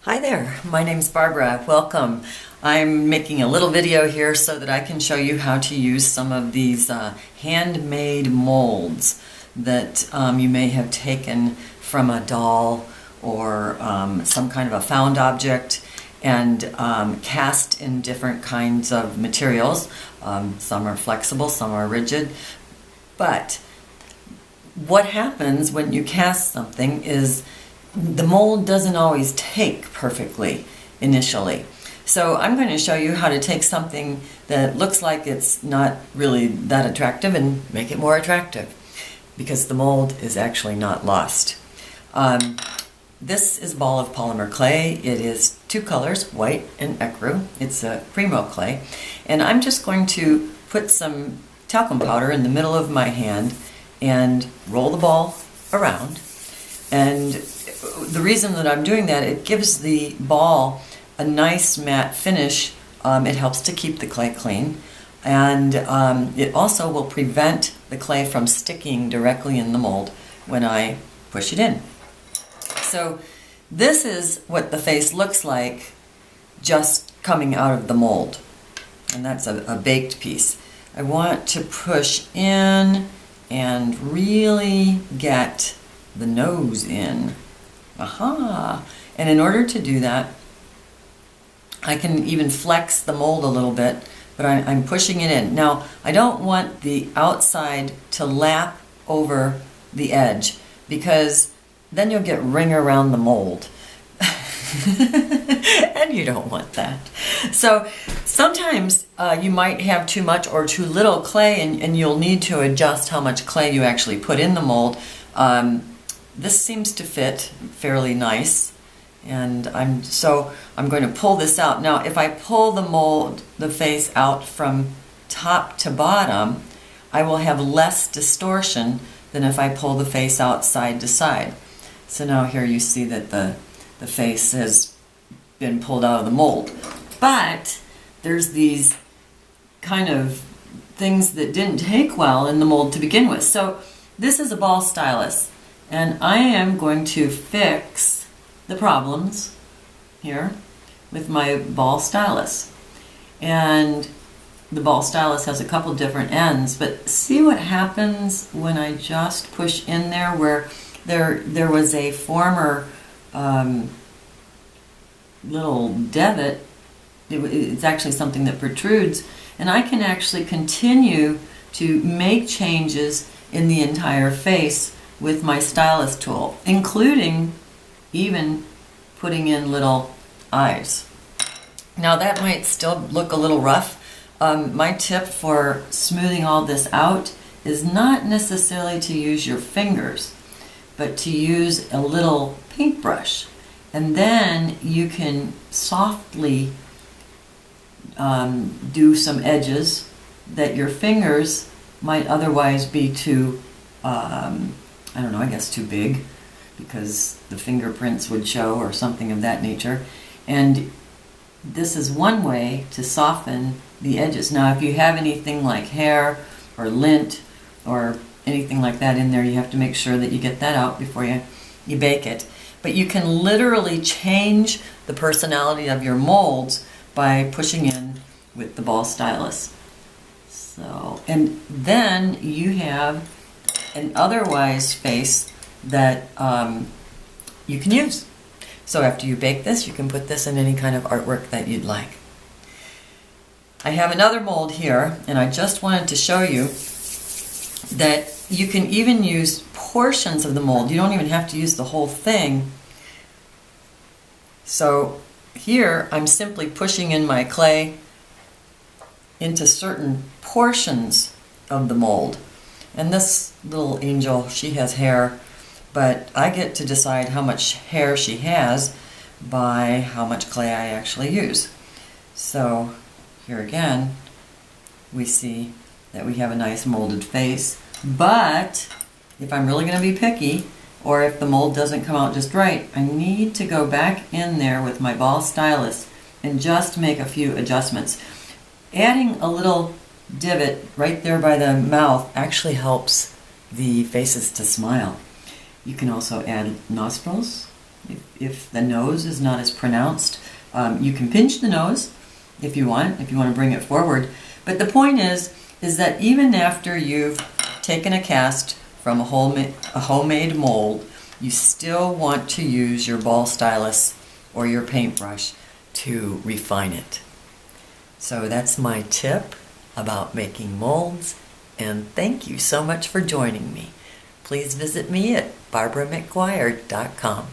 Hi there, my name's Barbara. Welcome. I'm making a little video here so that I can show you how to use some of these handmade molds that you may have taken from a doll or some kind of a found object and cast in different kinds of materials. Some are flexible, some are rigid. But what happens when you cast something is the mold doesn't always take perfectly initially. So I'm going to show you how to take something that looks like it's not really that attractive and make it more attractive, because the mold is actually not lost. This is a ball of polymer clay. It is two colors, white and ecru. It's a primo clay. And I'm just going to put some talcum powder in the middle of my hand and roll the ball around. And the reason that I'm doing that, it gives the ball a nice matte finish. It helps to keep the clay clean, and it also will prevent the clay from sticking directly in the mold when I push it in. So this is what the face looks like just coming out of the mold, and that's a baked piece. I want to push in and really get the nose in. Aha! And in order to do that, I can even flex the mold a little bit, but I'm pushing it in. Now, I don't want the outside to lap over the edge, because then you'll get ring around the mold. And you don't want that. So sometimes you might have too much or too little clay, and you'll need to adjust how much clay you actually put in the mold. This seems to fit fairly nice, and I'm going to pull this out. Now, if I pull the face out from top to bottom, I will have less distortion than if I pull the face out side to side. So now here you see that the face has been pulled out of the mold. But there's these kind of things that didn't take well in the mold to begin with. So this is a ball stylus, and I am going to fix the problems here with my ball stylus. And the ball stylus has a couple different ends, but see what happens when I just push in there, where there was a former little divot. It's actually something that protrudes, and I can actually continue to make changes in the entire face with my stylus tool, including even putting in little eyes. Now that might still look a little rough. My tip for smoothing all this out is not necessarily to use your fingers, but to use a little paintbrush, and then you can softly do some edges that your fingers might otherwise be too, I don't know, I guess too big, because the fingerprints would show or something of that nature. And this is one way to soften the edges. Now, if you have anything like hair or lint or anything like that in there, you have to make sure that you get that out before you bake it. But you can literally change the personality of your molds by pushing in with the ball stylus. So, and then you have an otherwise face that you can use. So after you bake this, you can put this in any kind of artwork that you'd like. I have another mold here, and I just wanted to show you that you can even use portions of the mold. You don't even have to use the whole thing. So here I'm simply pushing in my clay into certain portions of the mold. And this little angel, she has hair, but I get to decide how much hair she has by how much clay I actually use. So here again, we see that we have a nice molded face. But if I'm really going to be picky, or if the mold doesn't come out just right, I need to go back in there with my ball stylus and just make a few adjustments. Adding a little divot right there by the mouth actually helps the faces to smile. You can also add nostrils If the nose is not as pronounced, you can pinch the nose if you want to bring it forward. But the point is that even after you've taken a cast from a homemade mold, you still want to use your ball stylus or your paintbrush to refine it. So that's my tip about making molds, and thank you so much for joining me. Please visit me at barbaramcguire.com.